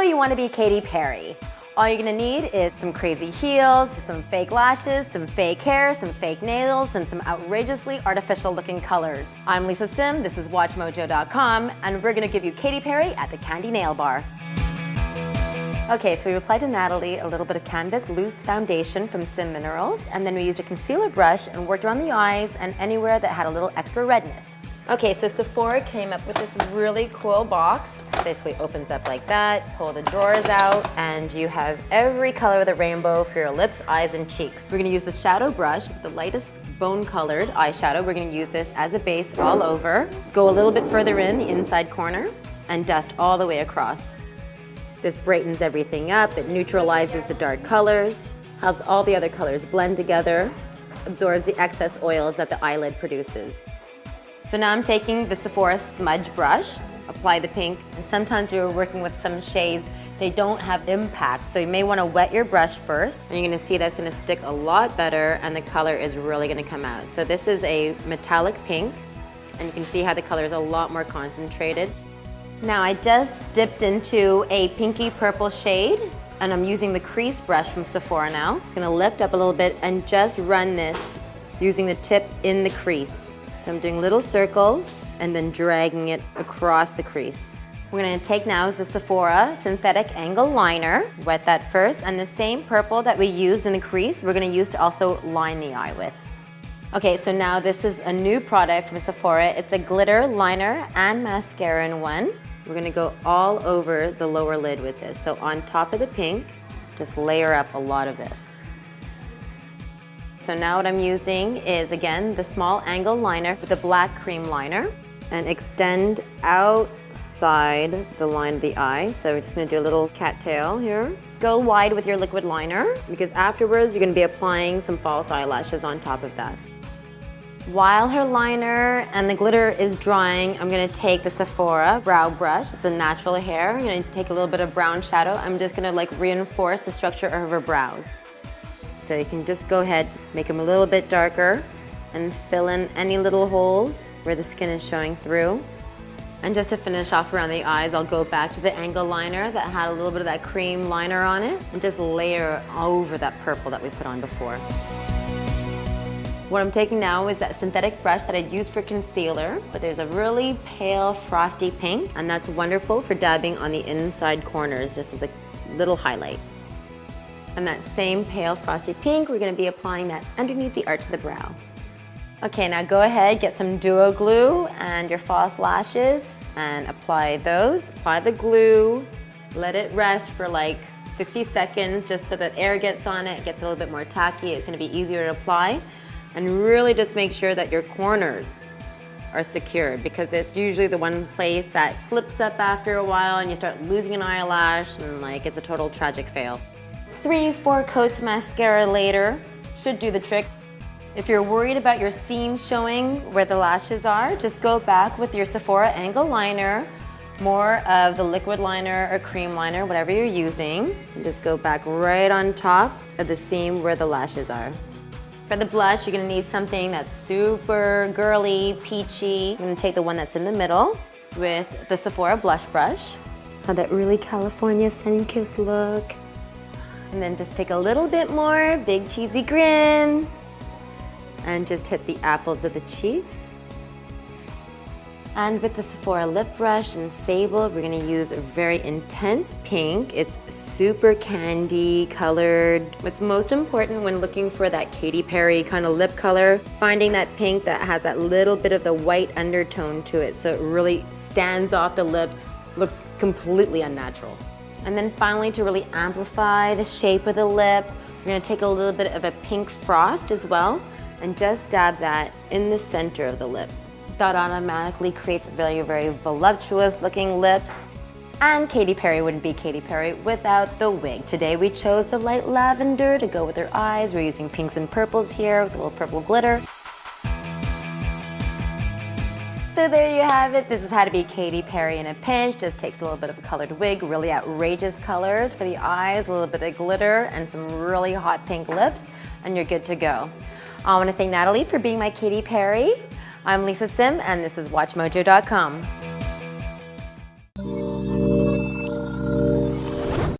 you want to be Katy Perry. All you're gonna need is some crazy heels, some fake lashes, some fake hair, some fake nails, and some outrageously artificial looking colors. I'm Lisa Sim, this is WatchMojo.com, and we're gonna give you Katy Perry at the Candy Nail Bar. Okay, so we applied to Natalie a little bit of Canvas Loose Foundation from Sim Minerals, and then we used a concealer brush and worked around the eyes and anywhere that had a little extra redness. Okay, so Sephora came up with this really cool box. It basically opens up like that, pull the drawers out, and you have every color of the rainbow for your lips, eyes, and cheeks. We're gonna use the shadow brush, the lightest bone-colored eyeshadow. We're gonna use this as a base all over. Go a little bit further in the inside corner, and dust all the way across. This brightens everything up, it neutralizes the dark colors, helps all the other colors blend together, absorbs the excess oils that the eyelid produces. So now I'm taking the Sephora smudge brush, apply the pink, and sometimes you're working with some shades, they don't have impact, so you may want to wet your brush first, and you're going to see that's going to stick a lot better and the color is really going to come out. So this is a metallic pink, and you can see how the color is a lot more concentrated. Now I just dipped into a pinky purple shade, and I'm using the crease brush from Sephora now. It's going to lift up a little bit and just run this using the tip in the crease. So I'm doing little circles and then dragging it across the crease. We're gonna take now is the Sephora Synthetic Angle Liner. Wet that first, and the same purple that we used in the crease, we're gonna use to also line the eye with. Okay, so now this is a new product from Sephora. It's a glitter liner and mascara in one. We're gonna go all over the lower lid with this. So on top of the pink, just layer up a lot of this. So now what I'm using is, again, the small angle liner with a black cream liner, and extend outside the line of the eye. So we're just gonna do a little cattail here. Go wide with your liquid liner, because afterwards you're gonna be applying some false eyelashes on top of that. While her liner and the glitter is drying, I'm gonna take the Sephora brow brush. It's a natural hair. I'm gonna take a little bit of brown shadow. I'm just gonna reinforce the structure of her brows. So you can just go ahead, make them a little bit darker and fill in any little holes where the skin is showing through. And just to finish off around the eyes, I'll go back to the angle liner that had a little bit of that cream liner on it and just layer over that purple that we put on before. What I'm taking now is that synthetic brush that I'd used for concealer, but there's a really pale frosty pink, and that's wonderful for dabbing on the inside corners just as a little highlight. And that same pale frosty pink, we're gonna be applying that underneath the arch of the brow. Okay, now go ahead, get some duo glue and your false lashes and apply those. Apply the glue, let it rest for like 60 seconds just so that air gets on it, gets a little bit more tacky, it's gonna be easier to apply. And really just make sure that your corners are secured, because it's usually the one place that flips up after a while and you start losing an eyelash and it's a total tragic fail. 3-4 coats of mascara later should do the trick. If you're worried about your seam showing where the lashes are, just go back with your Sephora angle liner, more of the liquid liner or cream liner, whatever you're using, and just go back right on top of the seam where the lashes are. For the blush, you're gonna need something that's super girly, peachy. I'm gonna take the one that's in the middle with the Sephora blush brush. Have that really California sun-kissed look. And then just take a little bit more, big cheesy grin, and just hit the apples of the cheeks. And with the Sephora lip brush and sable, we're gonna use a very intense pink. It's super candy colored. What's most important when looking for that Katy Perry kind of lip color, finding that pink that has that little bit of the white undertone to it, so it really stands off the lips, looks completely unnatural. And then finally, to really amplify the shape of the lip, we're gonna take a little bit of a pink frost as well and just dab that in the center of the lip. That automatically creates very, very voluptuous looking lips. And Katy Perry wouldn't be Katy Perry without the wig. Today we chose the light lavender to go with her eyes. We're using pinks and purples here with a little purple glitter. So there you have it. This is how to be Katy Perry in a pinch. Just takes a little bit of a colored wig, really outrageous colors for the eyes, a little bit of glitter, and some really hot pink lips, and you're good to go. I want to thank Natalie for being my Katy Perry. I'm Lisa Sim, and this is WatchMojo.com.